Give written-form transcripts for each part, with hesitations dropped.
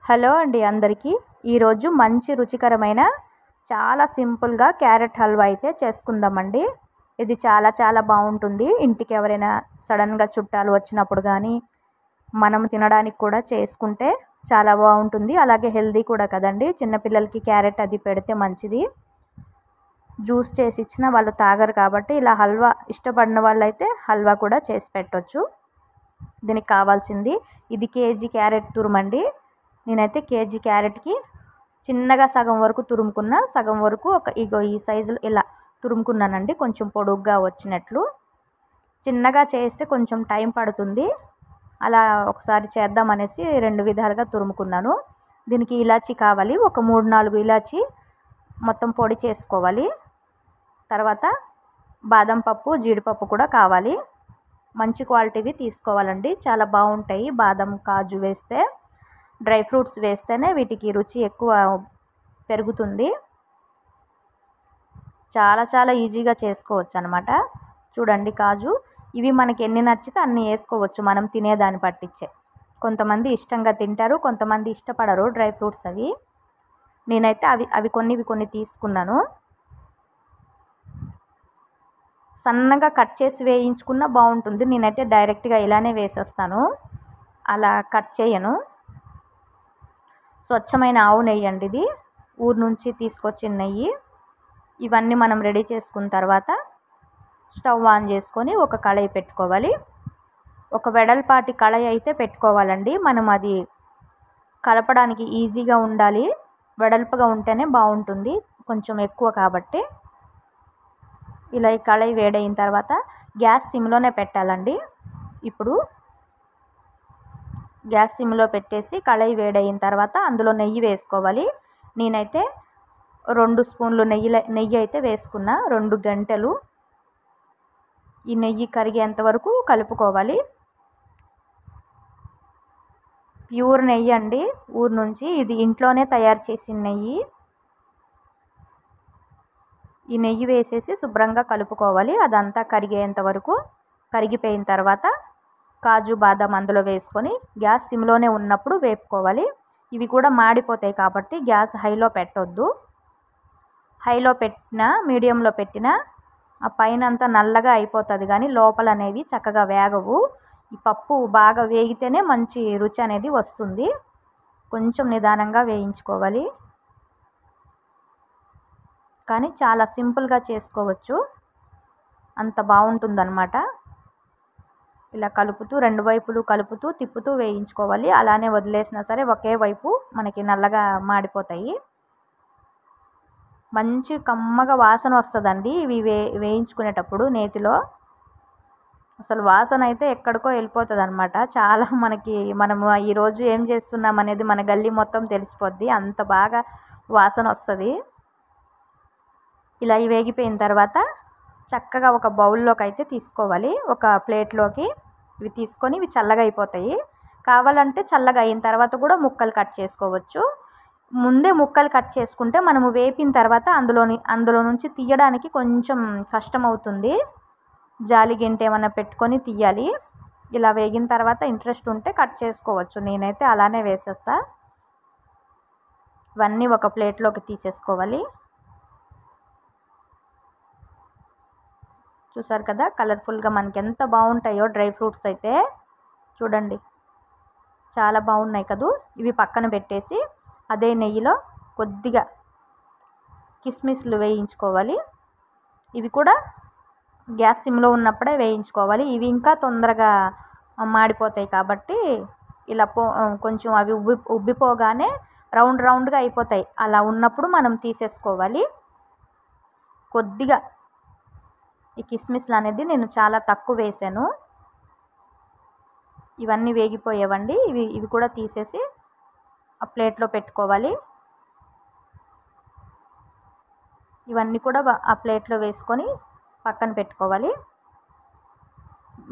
Hello అండి అందరికీ ఈరోజు మంచి రుచికరమైన చాలా సింపుల్గా క్యారెట్ హల్వా అయితే చేసుకుందామండి. ఇది చాలా బాగుంటుంది. ఇంటికి ఎవరైనా సడన్గా చుట్టాలు వచ్చినప్పుడు కానీ మనం తినడానికి కూడా చేసుకుంటే చాలా బాగుంటుంది. అలాగే హెల్దీ కూడా కదండి. చిన్నపిల్లలకి క్యారెట్ అది పెడితే మంచిది. జ్యూస్ చేసి ఇచ్చినా వాళ్ళు తాగరు కాబట్టి ఇలా హల్వా ఇష్టపడిన వాళ్ళైతే హల్వా కూడా చేసి పెట్టొచ్చు. దీనికి కావాల్సింది ఇది కేజీ క్యారెట్ తురుమండి. నేనైతే కేజీ క్యారెట్కి చిన్నగా సగం వరకు తురుముకున్న, సగం వరకు ఈ సైజులో ఇలా తురుముకున్నానండి. కొంచెం పొడుగ్గా వచ్చినట్లు. చిన్నగా చేస్తే కొంచెం టైం పడుతుంది. అలా ఒకసారి చేద్దామనేసి రెండు విధాలుగా తురుముకున్నాను. దీనికి ఇలాచీ కావాలి. ఒక 3-4 ఇలాచీ మొత్తం పొడి చేసుకోవాలి. తర్వాత బాదం పప్పు, జీడిపప్పు కూడా కావాలి. మంచి క్వాలిటీవి తీసుకోవాలండి. చాలా బాగుంటాయి. బాదం, కాజు వేస్తే, డ్రై ఫ్రూట్స్ వేస్తేనే వీటికి రుచి ఎక్కువ పెరుగుతుంది. చాలా ఈజీగా చేసుకోవచ్చు అన్నమాట. చూడండి కాజు ఇవి మనకి ఎన్ని నచ్చితే అన్ని వేసుకోవచ్చు. మనం తినేదాన్ని పట్టించే. కొంతమంది ఇష్టంగా తింటారు, కొంతమంది ఇష్టపడరు డ్రై ఫ్రూట్స్ అవి. నేనైతే అవి కొన్ని తీసుకున్నాను. సన్నగా కట్ చేసి వేయించుకున్నా బాగుంటుంది. నేనైతే డైరెక్ట్గా ఇలానే వేసేస్తాను. అలా కట్ చేయను. స్వచ్ఛమైన ఆవు నెయ్యి అండి ఇది. ఊరు నుంచి తీసుకొచ్చిన నెయ్యి. ఇవన్నీ మనం రెడీ చేసుకున్న తర్వాత స్టవ్ ఆన్ చేసుకొని ఒక కళాయి పెట్టుకోవాలి. ఒక వెడల్పాటి కళాయి అయితే పెట్టుకోవాలండి. మనం అది కలపడానికి ఈజీగా ఉండాలి. వెడల్పుగా ఉంటేనే బాగుంటుంది. కొంచెం ఎక్కువ కాబట్టి ఇలా ఈ కళాయి వేడైన తర్వాత గ్యాస్ సిమ్లోనే పెట్టాలండి. ఇప్పుడు గ్యాస్ సిమ్లో పెట్టేసి కళాయి వేడైన తర్వాత అందులో నెయ్యి వేసుకోవాలి. నేనైతే 2 స్పూన్లు నెయ్యి అయితే వేసుకున్నా. 2 గంటలు ఈ నెయ్యి కరిగేంత వరకు కలుపుకోవాలి. ప్యూర్ నెయ్యి అండి, ఊరు నుంచి. ఇది ఇంట్లోనే తయారు చేసిన నెయ్యి. ఈ నెయ్యి వేసేసి శుభ్రంగా కలుపుకోవాలి. అదంతా కరిగేంత వరకు. కరిగిపోయిన తర్వాత కాజు, బాదం అందులో వేసుకొని గ్యాస్ సిమ్లోనే ఉన్నప్పుడు వేపుకోవాలి. ఇవి కూడా మాడిపోతాయి కాబట్టి గ్యాస్ హైలో పెట్టొద్దు. హైలో పెట్టినా, మీడియంలో పెట్టినా ఆ పైన అంతా నల్లగా అయిపోతుంది కానీ లోపల అనేవి చక్కగా వేగవు. ఈ పప్పు బాగా వేగితేనే మంచి రుచి అనేది వస్తుంది. కొంచెం నిదానంగా వేయించుకోవాలి. కానీ చాలా సింపుల్గా చేసుకోవచ్చు. అంత బాగుంటుందన్నమాట. ఇలా కలుపుతూ, రెండు వైపులు కలుపుతూ తిప్పుతూ వేయించుకోవాలి. అలానే వదిలేసినా సరే ఒకే వైపు మనకి నల్లగా మాడిపోతాయి. మంచి కమ్మగా వాసన వస్తుందండి ఇవి వేయించుకునేటప్పుడు నేతిలో. అసలు వాసన అయితే ఎక్కడికో వెళ్ళిపోతుంది అనమాట. చాలా మనము ఈరోజు ఏం చేస్తున్నాం అనేది మన గల్లీ మొత్తం తెలిసిపోద్ది. అంత బాగా వాసన వస్తుంది. ఇలా వేగిపోయిన తర్వాత చక్కగా ఒక బౌల్లోకి అయితే తీసుకోవాలి. ఒక ప్లేట్లోకి ఇవి తీసుకొని ఇవి చల్లగా అయిపోతాయి. కావాలంటే చల్లగా అయిన తర్వాత కూడా ముక్కలు కట్ చేసుకోవచ్చు. ముందే ముక్కలు కట్ చేసుకుంటే మనము వేపిన తర్వాత అందులో నుంచి తీయడానికి కొంచెం కష్టం అవుతుంది. జాలి గింట ఏమైనా పెట్టుకొని తీయాలి. ఇలా వేగిన తర్వాత ఇంట్రెస్ట్ ఉంటే కట్ చేసుకోవచ్చు. నేనైతే అలానే వేసేస్తా. ఇవన్నీ ఒక ప్లేట్లోకి తీసేసుకోవాలి. చూసారు కదా కలర్ఫుల్గా మనకి ఎంత బాగుంటాయో డ్రై ఫ్రూట్స్ అయితే. చూడండి చాలా బాగున్నాయి కదూ. ఇవి పక్కన పెట్టేసి అదే నెయ్యిలో కొద్దిగా కిస్మిస్లు వేయించుకోవాలి. ఇవి కూడా గ్యాస్ సిమ్లో ఉన్నప్పుడే వేయించుకోవాలి. ఇవి ఇంకా తొందరగా మాడిపోతాయి కాబట్టి ఇలా కొంచెం అవి ఉబ్బిపోగానే రౌండ్గా అయిపోతాయి. అలా ఉన్నప్పుడు మనం తీసేసుకోవాలి. కొద్దిగా ఈ కిస్మిస్లు అనేది నేను చాలా తక్కువ వేసాను. ఇవన్నీ వేగిపోయేవండి. ఇవి కూడా తీసేసి ఆ ప్లేట్లో పెట్టుకోవాలి. ఇవన్నీ కూడా ఆ ప్లేట్లో వేసుకొని పక్కన పెట్టుకోవాలి.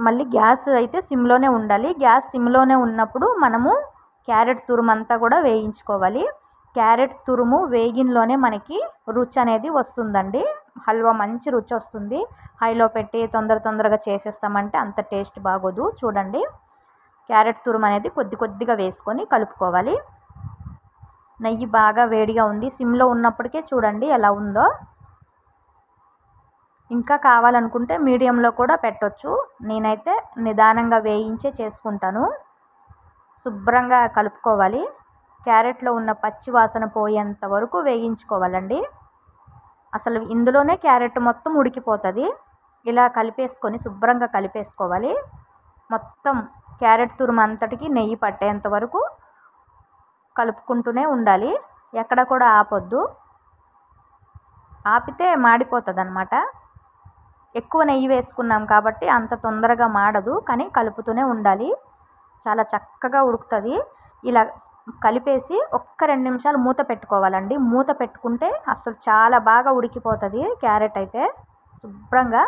మళ్ళీ గ్యాస్ అయితే సిమ్లోనే ఉండాలి. గ్యాస్ సిమ్లోనే ఉన్నప్పుడు మనము క్యారెట్ తురుమంతా కూడా వేయించుకోవాలి. క్యారెట్ తురుము వేగినలోనే మనకి రుచి అనేది వస్తుందండి. హల్వా మంచి రుచి వస్తుంది. హైలో పెట్టి తొందరగా చేసేస్తామంటే అంత టేస్ట్ బాగోదు. చూడండి క్యారెట్ తురుము అనేది కొద్దిగా వేసుకొని కలుపుకోవాలి. నెయ్యి బాగా వేడిగా ఉంది. సిమ్లో ఉన్నప్పటికే చూడండి ఎలా ఉందో. ఇంకా కావాలనుకుంటే మీడియంలో కూడా పెట్టొచ్చు. నేనైతే నిదానంగా వేయించే చేసుకుంటాను. శుభ్రంగా కలుపుకోవాలి. క్యారెట్లో ఉన్న పచ్చి వాసన పోయేంత వరకు వేయించుకోవాలండి. అసలు ఇందులోనే క్యారెట్ మొత్తం ఉడికిపోతుంది. ఇలా కలిపేసుకొని శుభ్రంగా కలిపేసుకోవాలి. మొత్తం క్యారెట్ తురుము అంతటికి నెయ్యి పట్టేంత వరకు కలుపుకుంటూనే ఉండాలి. ఎక్కడ కూడా ఆపొద్దు. ఆపితే మాడిపోతుంది అన్నమాట. ఎక్కువ నెయ్యి వేసుకున్నాం కాబట్టి అంత తొందరగా మాడదు, కానీ కలుపుతూనే ఉండాలి. చాలా చక్కగా ఉడుకుతుంది. ఇలా కలిపేసి ఒక్క 2 నిమిషాలు మూత పెట్టుకోవాలండి. మూత పెట్టుకుంటే అసలు చాలా బాగా ఉడికిపోతుంది క్యారెట్ అయితే. శుభ్రంగా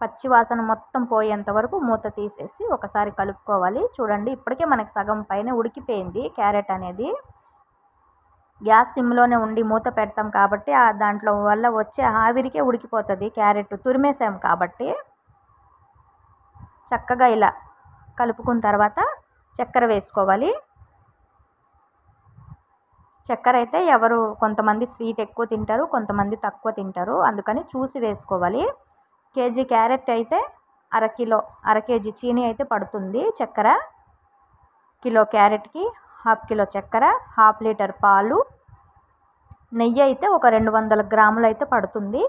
పచ్చి వాసన మొత్తం పోయేంత వరకు మూత తీసేసి ఒకసారి కలుపుకోవాలి. చూడండి ఇప్పటికే మనకి సగం పైన ఉడికిపోయింది క్యారెట్ అనేది. గ్యాస్ సిమ్లోనే ఉండి మూత పెడతాం కాబట్టి దాంట్లో వల్ల వచ్చే ఆవిరికే ఉడికిపోతుంది క్యారెట్. తురిమేసాం కాబట్టి. చక్కగా ఇలా కలుపుకున్న తర్వాత చక్కెర వేసుకోవాలి. చక్కెర అయితే కొంతమంది స్వీట్ ఎక్కువ తింటారు, కొంతమంది తక్కువ తింటారు. అందుకని చూసి వేసుకోవాలి. కేజీ క్యారెట్ అయితే అర కేజీ చీనీ అయితే పడుతుంది చక్కెర. కిలో క్యారెట్కి 1/2 కిలో చక్కెర, 1/2 లీటర్ పాలు, నెయ్యి అయితే ఒక 200 గ్రాములు అయితే పడుతుంది.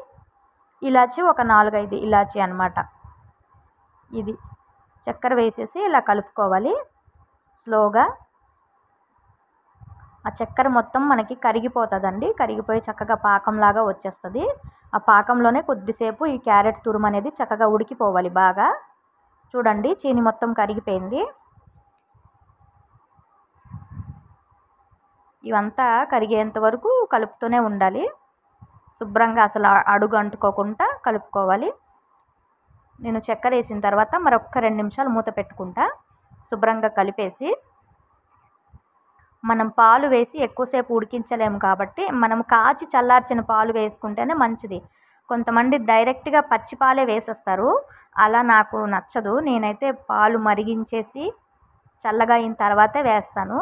ఇలాచి ఒక 4-5 ఇలాచి అన్నమాట. ఇది చక్కెర వేసేసి ఇలా కలుపుకోవాలి స్లోగా. ఆ చక్కెర మొత్తం మనకి కరిగిపోతుందండి. కరిగిపోయి చక్కగా పాకంలాగా వచ్చేస్తుంది. ఆ పాకంలోనే కొద్దిసేపు ఈ క్యారెట్ తురుము అనేది చక్కగా ఉడికిపోవాలి బాగా. చూడండి చీని మొత్తం కరిగిపోయింది. ఇవంతా కరిగేంత వరకు కలుపుతూనే ఉండాలి. శుభ్రంగా అసలు అడుగు అంటుకోకుండా కలుపుకోవాలి. నేను చక్కెర వేసిన తర్వాత మరొక్క 2 నిమిషాలు మూత పెట్టుకుంటా. శుభ్రంగా కలిపేసి మనం పాలు వేసి ఎక్కువసేపు ఉడికించలేము కాబట్టి మనం కాచి చల్లార్చిన పాలు వేసుకుంటేనే మంచిది. కొంతమంది డైరెక్ట్గా పచ్చి పాలే వేసేస్తారు. అలా నాకు నచ్చదు. నేనైతే పాలు మరిగించేసి చల్లగా అయిన తర్వాతే వేస్తాను.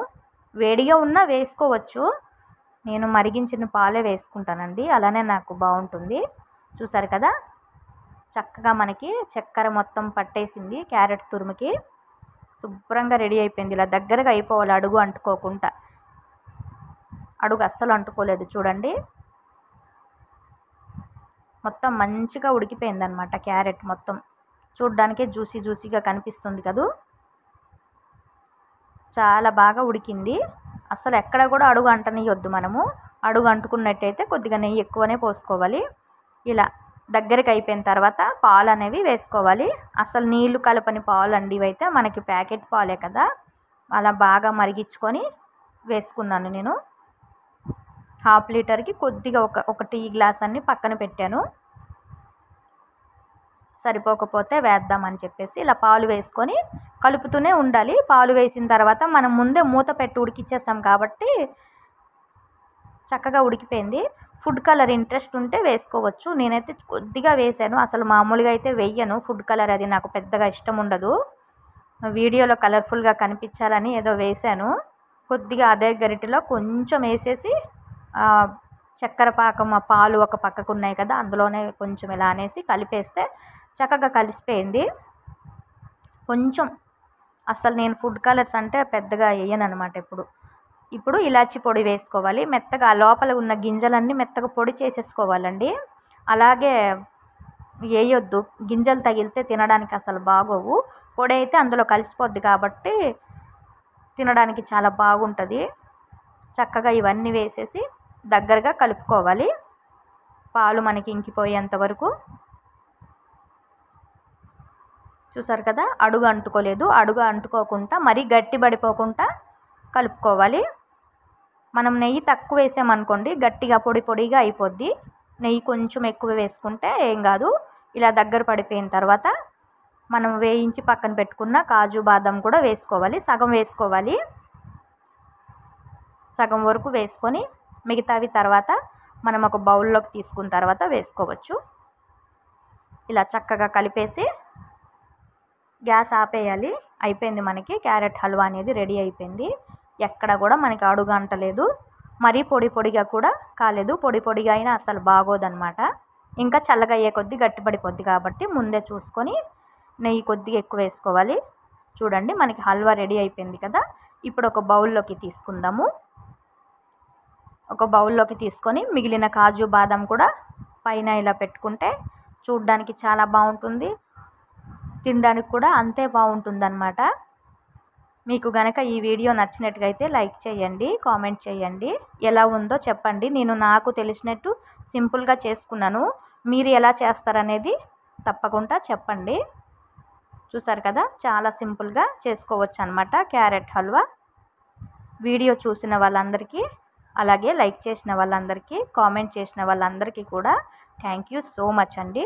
వేడిగా ఉన్నా వేసుకోవచ్చు. నేను మరిగించిన పాలే వేసుకుంటానండి. అలానే నాకు బాగుంటుంది. చూసారు కదా చక్కగా మనకి చక్కెర మొత్తం పట్టేసింది క్యారెట్ తురుముకి. శుభ్రంగా రెడీ అయిపోయింది. ఇలా దగ్గరగా అయిపోవాలి అడుగు అంటుకోకుండా. అడుగు అస్సలు అంటుకోలేదు చూడండి. మొత్తం మంచిగా ఉడికిపోయింది అన్నమాట క్యారెట్ మొత్తం. చూడ్డానికే జ్యూసీగా కనిపిస్తుంది కదూ. చాలా బాగా ఉడికింది. అసలు ఎక్కడ కూడా అడుగు అంటనియొద్దు మనము. అడుగు అంటుకున్నట్టయితే కొద్దిగా నెయ్యి ఎక్కువనే పోసుకోవాలి. ఇలా దగ్గరికి అయిపోయిన తర్వాత పాలు అనేవి వేసుకోవాలి. అసలు నీళ్లు కలపని పాలు అండి ఇవైతే. మనకి ప్యాకెట్ పాలే కదా. అలా బాగా మరిగించుకొని వేసుకున్నాను నేను. 1/2 లీటర్కి కొద్దిగా ఒక టీ గ్లాస్ అన్ని పక్కన పెట్టాను. సరిపోకపోతే వేద్దామని చెప్పేసి ఇలా పాలు వేసుకొని కలుపుతూనే ఉండాలి. పాలు వేసిన తర్వాత మనం ముందే మూత పెట్టి ఉడికిచ్చేసాం కాబట్టి చక్కగా ఉడికిపోయింది. ఫుడ్ కలర్ ఇంట్రెస్ట్ ఉంటే వేసుకోవచ్చు. నేనైతే కొద్దిగా వేసాను. అసలు మామూలుగా అయితే వేయను ఫుడ్ కలర్. అది నాకు పెద్దగా ఇష్టం ఉండదు. వీడియోలో కలర్ఫుల్గా కనిపించాలని ఏదో వేసాను. కొద్దిగా అదే గరిటెలో కొంచెం వేసేసి చక్కెర పాకం పాలు ఒక పక్కకు ఉన్నాయి కదా, అందులోనే కొంచెం ఇలా అనేసి కలిపేస్తే చక్కగా కలిసిపోయింది. కొంచెం అసలు నేను ఫుడ్ కలర్స్ అంటే పెద్దగా వేయను అనమాట ఇప్పుడు ఇలాచి పొడి వేసుకోవాలి. మెత్తగా లోపల ఉన్న గింజలన్నీ మెత్తగా పొడి చేసేసుకోవాలండి. అలాగే వేయొద్దు. గింజలు తగిలితే తినడానికి అసలు బాగోవు. పొడి అయితే అందులో కలిసిపోద్ది కాబట్టి తినడానికి చాలా బాగుంటుంది. చక్కగా ఇవన్నీ వేసేసి దగ్గరగా కలుపుకోవాలి. పాలు మనకి ఇంకిపోయేంత వరకు. చూసారు కదా అడుగు అంటుకోలేదు. అడుగు అంటుకోకుండా మరీ గట్టి పడిపోకుండా కలుపుకోవాలి. మనం నెయ్యి తక్కువ వేసామనుకోండి గట్టిగా పొడిగా అయిపోద్ది. నెయ్యి కొంచెం ఎక్కువ వేసుకుంటే ఏం కాదు. ఇలా దగ్గర పడిపోయిన తర్వాత మనం వేయించి పక్కన పెట్టుకున్న కాజు బాదం కూడా వేసుకోవాలి. సగం వేసుకోవాలి. సగం వరకు వేసుకొని మిగతావి తర్వాత మనం ఒక బౌల్లోకి తీసుకున్న తర్వాత వేసుకోవచ్చు. ఇలా చక్కగా కలిపేసి గ్యాస్ ఆపేయాలి. అయిపోయింది. మనకి క్యారెట్ హల్వా అనేది రెడీ అయిపోయింది. ఎక్కడ కూడా మనకి అడుగు అంటలేదు. మరీ పొడి పొడిగా కూడా కాలేదు. పొడి పొడిగా అయినా అసలు బాగోదన్నమాట. ఇంకా చల్లగా అయ్యే కొద్దీ గట్టిపడిపోద్ది కాబట్టి ముందే చూసుకొని నెయ్యి కొద్దిగా ఎక్కువ వేసుకోవాలి. చూడండి మనకి హల్వా రెడీ అయిపోయింది కదా. ఇప్పుడు ఒక బౌల్లోకి తీసుకుందాము. ఒక బౌల్లోకి తీసుకొని మిగిలిన కాజు బాదం కూడా పైన ఇలా పెట్టుకుంటే చూడడానికి చాలా బాగుంటుంది. తినడానికి కూడా అంతే బాగుంటుందన్నమాట. మీకు గనక ఈ వీడియో నచ్చినట్టుగైతే లైక్ చేయండి, కామెంట్ చేయండి, ఎలా ఉందో చెప్పండి. నేను నాకు తెలిసినట్టు సింపుల్గా చేసుకున్నాను. మీరు ఎలా చేస్తారనేది తప్పకుండా చెప్పండి. చూసారు కదా చాలా సింపుల్గా చేసుకోవచ్చు అన్నమాట క్యారెట్ హల్వా. వీడియో చూసిన వాళ్ళందరికీ, అలాగే లైక్ చేసిన వాళ్ళందరికీ, కామెంట్ చేసిన వాళ్ళందరికీ కూడా థ్యాంక్ యూ సో మచ్ అండి.